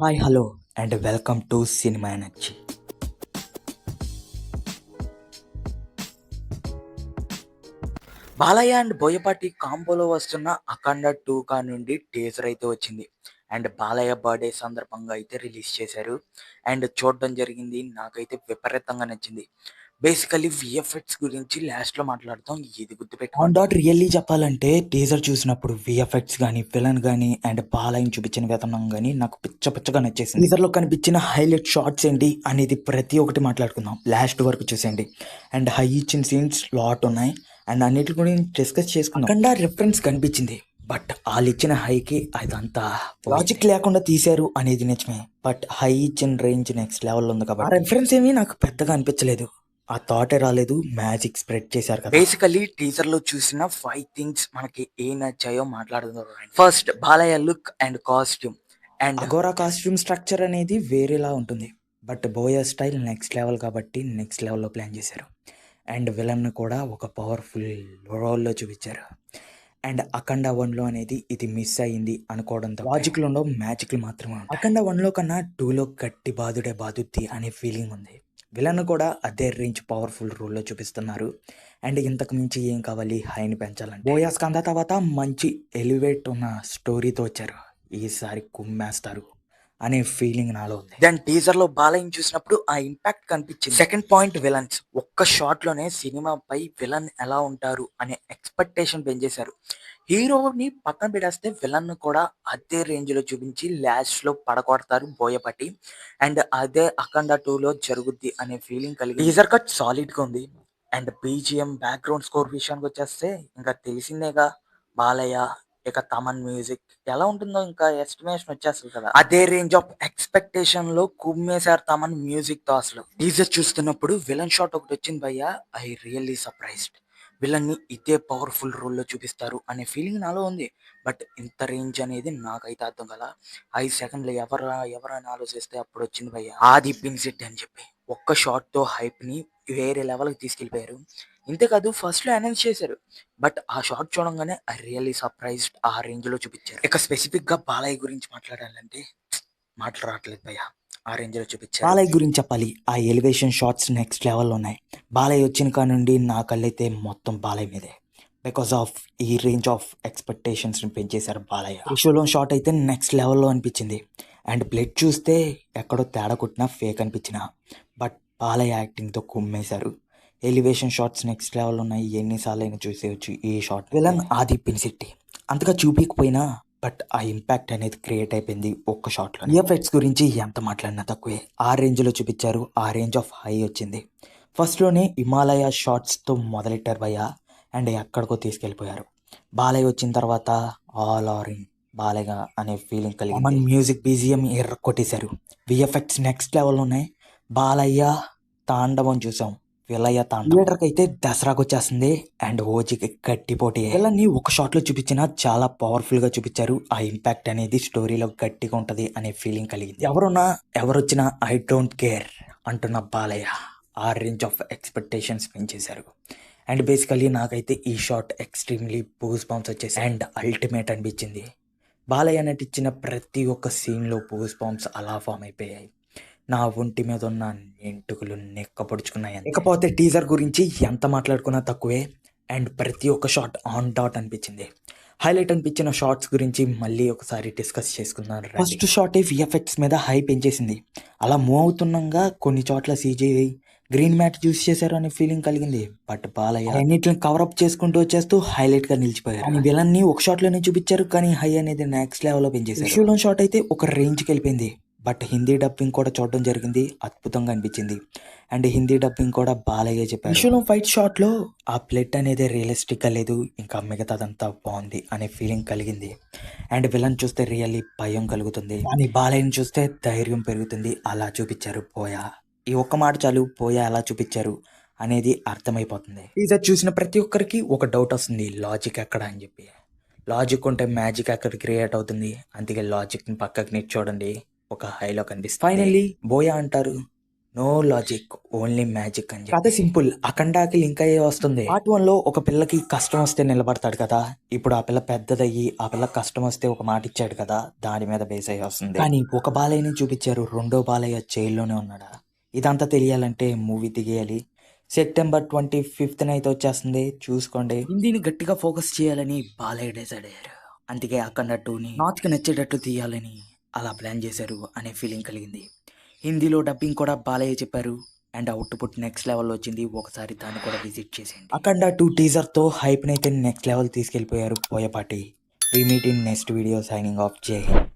Hi hello and welcome to cinema energy. Balayya and Boyapati కాంబోలో వస్తున్న అఖండ 2 నుండి టీజర్ అయితే వచ్చింది. అండ్ బాలయ్య బర్త్డే సందర్భంగా అయితే రిలీజ్ చేశారు. అండ్ చూడడం జరిగింది. నాకైతే విపరీతంగా నచ్చింది. బేసికల్లీ విఎఫ్ఎక్స్ గురించి లాస్ట్లో మాట్లాడతాం. ఇది గుర్తుపెట్టుకోండి. రియల్లీ చెప్పాలంటే టీజర్ చూసినప్పుడు విఎఫ్ఎక్స్ కానీ విలన్ కానీ అండ్ బాలయ్యని చూపించిన విధానం కానీ నాకు పిచ్చగా నచ్చేసింది. టీజర్ లో కనిపించిన హైలైట్ షార్ట్స్ ఏంటి అనేది ప్రతి ఒక్కటి మాట్లాడుకుందాం. లాస్ట్ వరకు చూసేయండి. అండ్ హై ఇచ్చిన సీన్స్ లాట్ ఉన్నాయి. అండ్ అన్నిటి గురించి డిస్కస్ చేసుకుందాం. అఖండ రిఫరెన్స్ కనిపించింది. బట్ వాళ్ళు ఇచ్చిన హైకి అదంతా లాజిక్ లేకుండా తీశారు అనేది నిజమే. బట్ హై ఇచ్చిన రేంజ్ నెక్స్ట్ లెవెల్ ఉంది కాబట్టి ఆ రిఫరెన్స్ ఏమీ నాకు పెద్దగా అనిపించలేదు. ఆ థాటే రాలేదు. మ్యాజిక్ స్ప్రెడ్ చేశారు కదా. బేసికల్లీ టీజర్ లో చూసిన 5 థింగ్స్ మనకి ఏ నచ్చాయో మాట్లాడుతున్నారు. First, Balayya look and costume. And Agora costume structure అనేది వేరేలా ఉంటుంది. But buoy style next level కాబట్టి నెక్స్ట్ లెవెల్లో ప్లాన్ చేశారు. అండ్ విలన్ కూడా ఒక పవర్ఫుల్ రోల్లో చూపించారు. అండ్ అఖండ 1లో అనేది ఇది మిస్ అయింది అనుకోవడంతో లాజిక్లు ఉండవు, మ్యాజిక్లు మాత్రమే ఉంటాయి. అఖండ 1లో కన్నా 2లో గట్టి బాదుడే బాదుద్ది అనే ఫీలింగ్ ఉంది. విలన్ కూడా అదే రేంజ్ పవర్ఫుల్ రోల్లో చూపిస్తున్నారు. అండ్ ఇంతకు మించి ఏం కావాలి హైని పెంచాలంటే. బోయా స్కంద తర్వాత మంచి ఎలివేట్ ఉన్న స్టోరీతో వచ్చారు. ఈసారి కుమ్మేస్తారు అనే ఫీలింగ్ నాలో ఉంది. దాని టీజర్ లో బాలయ్యని చూసినప్పుడు ఆ ఇంపాక్ట్ కనిపించింది. Second point, villains. ఒక్క షాట్ లోనే సినిమాపై విలన్ ఎలా ఉంటారు అనే ఎక్స్పెక్టేషన్ పెంచేశారు. హీరోని పక్కన పెట్టేస్తే విలన్ కూడా అదే రేంజ్ లో చూపించి లాస్ట్ లో పడగొడతారు బోయపాటి. అండ్ అదే అఖండ 2లో జరుగుద్ది అనే ఫీలింగ్ కలిగి టీజర్ కట్ సాలిడ్ గా ఉంది. అండ్ బీజిఎం బ్యాక్గ్రౌండ్ స్కోర్ విషయానికి వచ్చేస్తే ఇంకా తెలిసిందేగా, బాలయ్య ఇక తమన్ మ్యూజిక్ ఎలా ఉంటుందో ఇంకా ఎస్టిమేషన్ వచ్చేస్తుంది కదా. అదే రేంజ్ ఆఫ్ ఎక్స్పెక్టేషన్ లో కుమ్మేశారు తమన్ మ్యూజిక్ తో. అసలు టీజర్ చూస్తున్నప్పుడు విలన్ షాట్ ఒకటి వచ్చింది భయ్యా. I really surprised. విలన్ ని ఇదే పవర్ఫుల్ రోల్లో చూపిస్తారు అనే ఫీలింగ్ నాలో ఉంది. బట్ ఇంత రేంజ్ అనేది నాకైతే అర్థం కదా. 5 సెకండ్లు ఎవరని ఆలోచిస్తే అప్పుడు వచ్చింది భయ్య ఆది పిన్సెట్ అని చెప్పి. ఒక్క షాట్ తో హైప్ ని వేరే లెవెల్కి తీసుకెళ్లిపోయారు. ఇంతేకాదు ఫస్ట్ లో అనౌన్స్ చేశారు. బట్ ఆ షాట్ చూడంగానే ఐ రియల్లీ సర్ప్రైజ్డ్. ఆ రేంజ్ లో చూపించారు. ఇక స్పెసిఫిక్ గా బాలయ్య గురించి మాట్లాడాలంటే మాటలు రావట్లేదు భయ్య. ఆ రేంజ్ లో చూపించారు. బాలయ్య గురించి చెప్పాలి. ఆ ఎలివేషన్ షాట్స్ నెక్స్ట్ లెవెల్లో ఉన్నాయి. బాలయ్య వచ్చిన కాడ నుండి నా కళ్ళైతే మొత్తం బాలయ్య మీదే. బికాస్ ఆఫ్ ఈ రేంజ్ ఆఫ్ ఎక్స్పెక్టేషన్స్ పెంచేశారు బాలయ్య. త్రిశూలం షాట్ అయితే నెక్స్ట్ లెవెల్లో అనిపించింది. అండ్ బ్లడ్ చూస్తే ఎక్కడో తేడా కొట్టినా ఫేక్ అనిపించిన. బట్ బాలయ్య యాక్టింగ్తో కుమ్మేశారు. ఎలివేషన్ షాట్స్ నెక్స్ట్ లెవెల్ ఉన్నాయి. ఎన్నిసార్లు అయినా చూసేయచ్చు ఈ షాట్. విలన్ ఆది పినిశెట్టి అంతగా చూపించకపోయినా బట్ ఆ ఇంపాక్ట్ అనేది క్రియేట్ అయిపోయింది ఒక్క షాట్లో. ఎఫెక్ట్స్ గురించి ఎంత మాట్లాడినా తక్కువే. ఆ రేంజ్లో చూపించారు. ఆ రేంజ్ ఆఫ్ హై వచ్చింది. ఫస్ట్లోనే హిమాలయ షాట్స్తో మొదలెట్టారు భయ్య. అండ్ ఎక్కడికో తీసుకెళ్ళిపోయారు. బాలయ్య వచ్చిన తర్వాత ఆల్ ఆర్ ఇన్ బాలయ్య అనే ఫీలింగ్ కలిగింది. మన మ్యూజిక్ బీజిఎం ఎర్ర కొట్టేశారు. విఎఫ్ఎక్స్ నెక్స్ట్ లెవెల్ ఉన్నాయి. బాలయ్య తాండవం చూసాం. విలయ తాండవం థియేటర్కి అయితే దసరాకు వచ్చేస్తుంది. అండ్ ఓజీకి గట్టి పోటీ. విలన్ని ఒక షాట్ లో చూపించినా చాలా పవర్ఫుల్ గా చూపించారు. ఆ ఇంపాక్ట్ అనేది స్టోరీలో గట్టిగా ఉంటది అనే ఫీలింగ్ కలిగింది. ఎవరొచ్చినా ఐ డోంట్ కేర్ అంటున్న బాలయ్య ఆ రేంజ్ ఆఫ్ ఎక్స్పెక్టేషన్స్ పెంచేశారు. అండ్ బేసికలీ నాకైతే ఈ షాట్ ఎక్స్ట్రీమ్లీ బూస్ బాంబ్స్ వచ్చేసి అండ్ అల్టిమేట్ అనిపించింది. బాలయ్య నటించిన ప్రతి ఒక్క సీన్లో బూస్ బాంబ్స్ అలా ఫామ్ అయిపోయాయి. నా ఒంటి మీద ఉన్న ఎంటుకలు నెక్కపొడుచుకున్నాయి. ఇకపోతే టీజర్ గురించి ఎంత మాట్లాడుకున్నా తక్కువే. అండ్ ప్రతి ఒక్క షాట్ ఆన్ డాట్ అనిపించింది. హైలైట్ అనిపించిన షార్ట్స్ గురించి మళ్ళీ ఒకసారి డిస్కస్ చేసుకుందాం. ఫస్ట్ షాట్ విఎఫ్ఎక్స్ మీద హై పెంచేసింది. అలా మూవ్ అవుతున్నాగా కొన్ని చోట్ల సీజీఐ గ్రీన్ మ్యాట్ యూస్ చేశారు అనే ఫీలింగ్ కలిగింది. బట్ బాలయ్య అన్నిటిని కవరప్ చేసుకుంటూ వచ్చేస్తూ హైలైట్ గా నిలిచిపోయారు. కానీ విలన్ ని ఒక షాట్ లోనే చూపించారు. కానీ హై అనేది నెక్స్ట్ లెవెల్ లో పెంచేశారు. విషువల్ షాట్ అయితే ఒక రేంజ్ కి వెళ్ళిపోయింది. బట్ హిందీ డబ్బింగ్ కూడా చూడడం జరిగింది. అద్భుతంగా అనిపించింది. అండ్ హిందీ డబ్బింగ్ కూడా బాలయ్య చెప్పారు. విషువల్ ఫైట్ షాట్ లో ఆ బ్లడ్ అనేది రియలిస్టిక్ గా లేదు. ఇంకా మిగతాదంతా బాగుంది అనే ఫీలింగ్ కలిగింది. అండ్ విలన్ చూస్తే రియల్లీ భయం కలుగుతుంది. కానీ బాలయ్యని చూస్తే ధైర్యం పెరుగుతుంది. అలా చూపించారు పోయా. ఈ ఒక్క మాట చాలు పోయా ఎలా చూపించారు అనేది అర్థమైపోతుంది. టీజర్ చూసిన ప్రతి ఒక్కరికి ఒక డౌట్ వస్తుంది, లాజిక్ ఎక్కడ అని చెప్పి. లాజిక్ ఉంటే మ్యాజిక్ ఎక్కడ క్రియేట్ అవుతుంది. అందుకే లాజిక్ ని పక్కకి నెట్టి చూడండి, ఒక హైలో కనిపిస్తుంది. ఫైనల్లీ బోయా అంటారు. నో లాజిక్ ఓన్లీ మ్యాజిక్ అని చెప్పి. కథ సింపుల్, అఖండాకి లింక్ అయ్యే వస్తుంది. పార్ట్ 1 లో ఒక పిల్లకి కష్టం వస్తే నిలబడతాడు కదా, ఇప్పుడు ఆ పిల్ల పెద్దదయ్యి ఆ పిల్ల కష్టం వస్తే ఒక మాట ఇచ్చాడు కదా, దాని మీద బేస్ అయ్యి వస్తుంది. కానీ ఒక బాలయ్యని చూపించారు, రెండో బాలయ్య జైల్లోనే ఉన్నాడా. ఇదంతా తెలియాలంటే మూవీ దిగేయాలి. సెప్టెంబర్ 25th అయితే వచ్చేస్తుంది, చూసుకోండి. హిందీని గట్టిగా ఫోకస్ చేయాలని బాలయ్య డిసైడ్ అయ్యారు. అందుకే అఖండ 2ని నార్త్కి నచ్చేటట్టు తీయాలని అలా ప్లాన్ చేశారు అనే ఫీలింగ్ కలిగింది. హిందీలో డబ్బింగ్ కూడా బాలయ్య చెప్పారు అండ్ అవుట్పుట్ నెక్స్ట్ లెవెల్ వచ్చింది. ఒకసారి దాన్ని కూడా విజిట్ చేసేయండి. అఖండ 2 టీజర్తో హైప్ని అయితే నెక్స్ట్ లెవెల్ తీసుకెళ్ళిపోయారు Boyapati. We meet in next video. Signing off. జై హింద్.